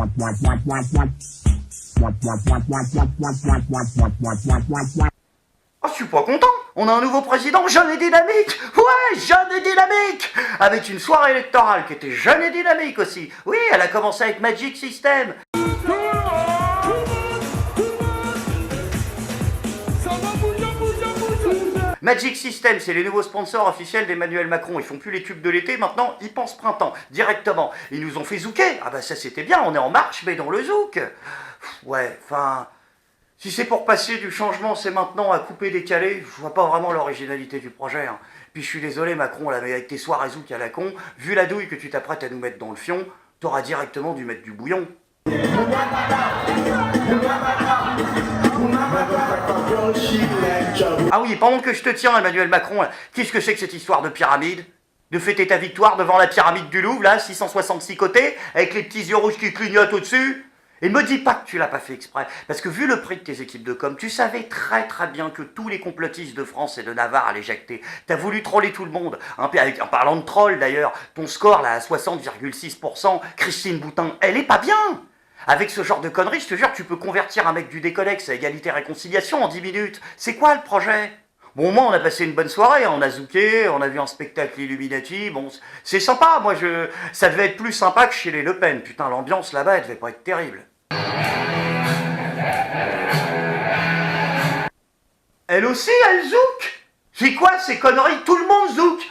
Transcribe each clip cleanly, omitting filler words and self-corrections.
Oh, je suis pas content. On a un nouveau président jeune et dynamique. Ouais, jeune et dynamique. Avec une soirée électorale qui était jeune et dynamique aussi. Oui, elle a commencé avec Magic System. Magic System, c'est les nouveaux sponsors officiels d'Emmanuel Macron. Ils font plus les tubes de l'été, maintenant ils pensent printemps, directement. Ils nous ont fait zouker. Ah bah ça c'était bien, on est en marche, mais dans le zouk. Ouais, enfin... Si c'est pour passer du changement, c'est maintenant à couper décaler, je vois pas vraiment l'originalité du projet. Hein. Puis je suis désolé Macron, là, mais avec tes soirées zouk à la con, vu la douille que tu t'apprêtes à nous mettre dans le fion, t'auras directement dû mettre du bouillon. Ah oui, pendant que je te tiens, Emmanuel Macron, qu'est-ce que c'est que cette histoire de pyramide ? De fêter ta victoire devant la pyramide du Louvre, là, 666 côtés, avec les petits yeux rouges qui clignotent au-dessus ? Et me dis pas que tu l'as pas fait exprès, parce que vu le prix de tes équipes de com, tu savais très très bien que tous les complotistes de France et de Navarre allaient jacter. T'as voulu troller tout le monde, hein, en parlant de troll d'ailleurs, ton score là à 60,6%, Christine Boutin, elle est pas bien. Avec ce genre de conneries, je te jure, tu peux convertir un mec du déconnexe à égalité-réconciliation en 10 minutes. C'est quoi le projet ? Bon, au moins, on a passé une bonne soirée, on a zouké, on a vu un spectacle Illuminati, bon, c'est sympa, ça devait être plus sympa que chez les Le Pen, putain, l'ambiance là-bas, elle devait pas être terrible. Elle aussi, elle zouk. C'est quoi ces conneries ? Tout le monde zouk.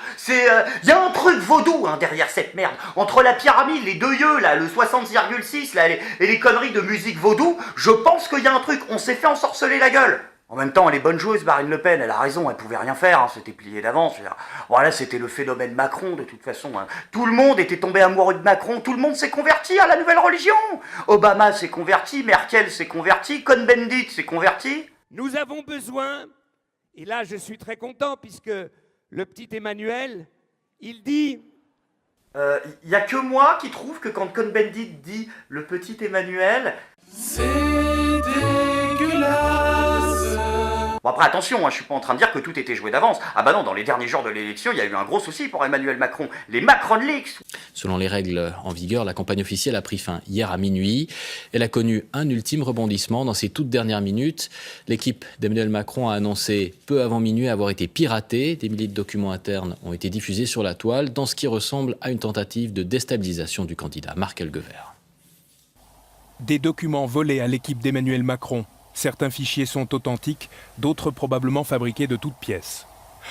Y a un truc vaudou hein, derrière cette merde. Entre la pyramide, les deux yeux, là, le 60,6, là, et les conneries de musique vaudou, je pense qu'il y a un truc, on s'est fait ensorceler la gueule. En même temps, elle est bonne joueuse, Marine Le Pen, elle a raison, elle pouvait rien faire, hein, c'était plié d'avance. Voilà, c'était le phénomène Macron, de toute façon. Hein. Tout le monde était tombé amoureux de Macron, tout le monde s'est converti à la nouvelle religion. Obama s'est converti, Merkel s'est converti, Cohn-Bendit s'est converti. Nous avons besoin, et là je suis très content, puisque le petit Emmanuel, il dit... Y a que moi qui trouve que quand Cohn-Bendit dit « le petit Emmanuel », c'est dégueulasse. Bon après attention, hein, je suis pas en train de dire que tout était joué d'avance. Ah bah non, dans les derniers jours de l'élection, il y a eu un gros souci pour Emmanuel Macron, les Macron Leaks. Selon les règles en vigueur, la campagne officielle a pris fin hier à minuit. Elle a connu un ultime rebondissement dans ses toutes dernières minutes. L'équipe d'Emmanuel Macron a annoncé peu avant minuit avoir été piratée. Des milliers de documents internes ont été diffusés sur la toile dans ce qui ressemble à une tentative de déstabilisation du candidat. Marc Elgever. Des documents volés à l'équipe d'Emmanuel Macron. Certains fichiers sont authentiques, d'autres probablement fabriqués de toutes pièces.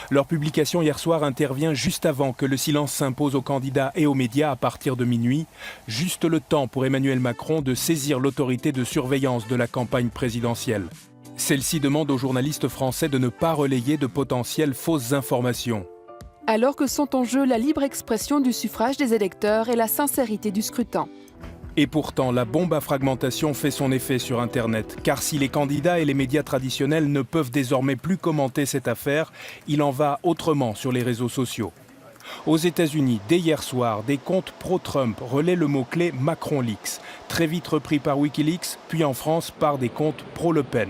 Leur publication hier soir intervient juste avant que le silence s'impose aux candidats et aux médias à partir de minuit, juste le temps pour Emmanuel Macron de saisir l'autorité de surveillance de la campagne présidentielle. Celle-ci demande aux journalistes français de ne pas relayer de potentielles fausses informations. Alors que sont en jeu la libre expression du suffrage des électeurs et la sincérité du scrutin. Et pourtant, la bombe à fragmentation fait son effet sur Internet, car si les candidats et les médias traditionnels ne peuvent désormais plus commenter cette affaire, il en va autrement sur les réseaux sociaux. Aux États-Unis, dès hier soir, des comptes pro-Trump relaient le mot-clé Macron Leaks, très vite repris par Wikileaks, puis en France par des comptes pro-Le Pen.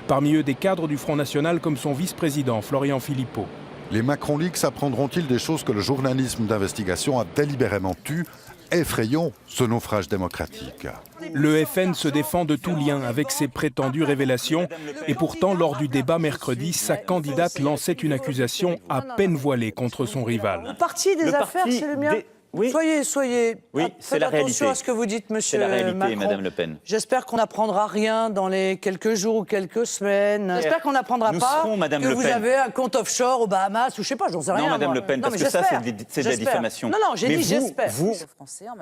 Parmi eux, des cadres du Front National comme son vice-président, Florian Philippot. Les Macron Leaks apprendront-ils des choses que le journalisme d'investigation a délibérément tues ? Effrayons ce naufrage démocratique. Le FN se défend de tout lien avec ces prétendues révélations et pourtant, lors du débat mercredi, sa candidate lançait une accusation à peine voilée contre son rival. Le parti des affaires, c'est le mien. Oui. Soyez. Oui, c'est la réalité. Attention à ce que vous dites, monsieur C'est la réalité, Macron. Madame Le Pen. J'espère qu'on n'apprendra rien dans les quelques jours ou quelques semaines. J'espère qu'on n'apprendra pas Madame que Le vous Pen. avez un compte offshore aux Bahamas ou je sais pas, j'en sais rien. Non, Madame moi. Le Pen, Non, parce que ça, c'est de la diffamation. Non, j'ai dit j'espère.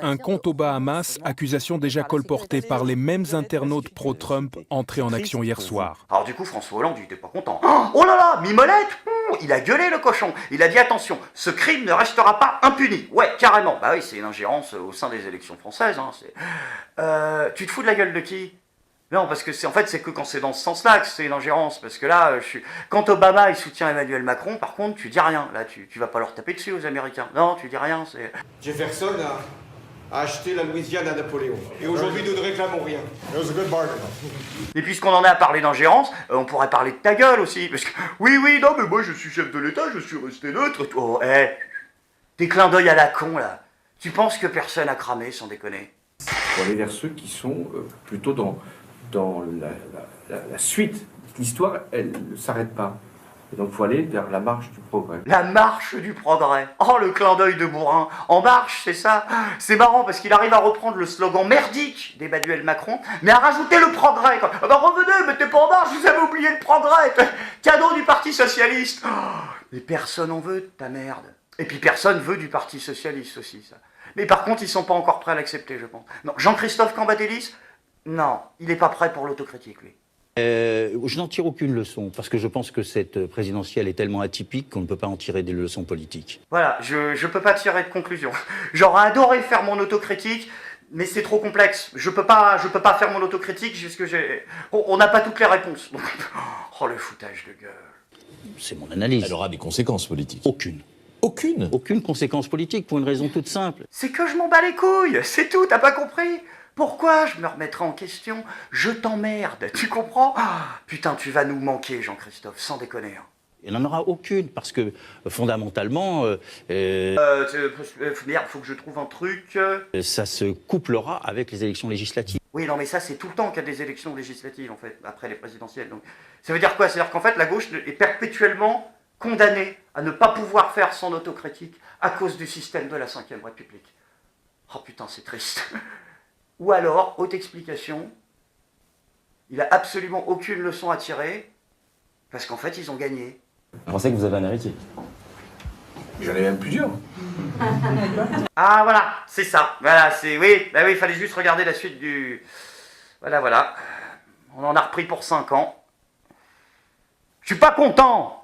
Un compte aux Bahamas, accusation déjà colportée par les mêmes internautes pro-Trump entrés en action hier soir. Alors du coup, François Hollande, il était pas content. Oh là là, Mimolette, il a gueulé le cochon. Il a dit attention, ce crime ne restera pas impuni. Ouais, carrément. Bah oui, c'est une ingérence au sein des élections françaises. Hein, tu te fous de la gueule de qui ? Non, parce que c'est que quand c'est dans ce sens-là que c'est une ingérence. Parce que là, quand Obama il soutient Emmanuel Macron, par contre, tu dis rien. Là, tu vas pas leur taper dessus aux Américains. Non, tu dis rien. Jefferson a acheté la Louisiane à Napoléon. Et aujourd'hui, nous ne réclamons rien. Et puisqu'on en a parlé d'ingérence, on pourrait parler de ta gueule aussi. Parce que oui, non, mais moi je suis chef de l'État, je suis resté neutre. Oh, tes clins d'œil à la con là. Tu penses que personne a cramé, sans déconner ? pour aller vers ceux qui sont plutôt dans la suite. L'histoire, elle ne s'arrête pas. Et donc, il faut aller vers la marche du progrès. La marche du progrès. Oh, le clin d'œil de bourrin. En marche, c'est ça. C'est marrant parce qu'il arrive à reprendre le slogan merdique d'Emmanuel Macron, mais à rajouter le progrès. Quoi. Ah ben revenez, mettez pas en marche, vous avez oublié le progrès. Cadeau du Parti Socialiste. Et personne en veut de ta merde. Et puis personne veut du Parti Socialiste aussi, ça. Mais par contre, ils sont pas encore prêts à l'accepter, je pense. Non, Jean-Christophe Cambadélis, non, il n'est pas prêt pour l'autocritique, lui. Je n'en tire aucune leçon, parce que je pense que cette présidentielle est tellement atypique qu'on ne peut pas en tirer des leçons politiques. Voilà, je peux pas tirer de conclusion. J'aurais adoré faire mon autocritique, mais c'est trop complexe. Je peux pas faire mon autocritique puisque on n'a pas toutes les réponses. Oh, le foutage de gueule. C'est mon analyse. Elle aura des conséquences politiques. Aucune. Aucune? Aucune conséquence politique, pour une raison toute simple. C'est que je m'en bats les couilles, c'est tout, t'as pas compris? Pourquoi je me remettrai en question? Je t'emmerde, tu comprends? Putain, tu vas nous manquer, Jean-Christophe, sans déconner. Il n'en aura aucune, parce que fondamentalement... Merde, faut que je trouve un truc... Ça se couplera avec les élections législatives. Oui, non, mais ça, c'est tout le temps qu'il y a des élections législatives, en fait, après les présidentielles. Donc, ça veut dire quoi? C'est-à-dire qu'en fait, la gauche est perpétuellement condamnée à ne pas pouvoir faire son autocritique à cause du système de la Ve République. Oh putain, c'est triste. Ou alors, haute explication, il a absolument aucune leçon à tirer, parce qu'en fait, ils ont gagné. Vous pensez que vous avez un héritier? J'en ai même plusieurs. Ah voilà, c'est ça. Voilà, c'est oui, bah oui, il fallait juste regarder la suite du. Voilà. On en a repris pour 5 ans. Je suis pas content.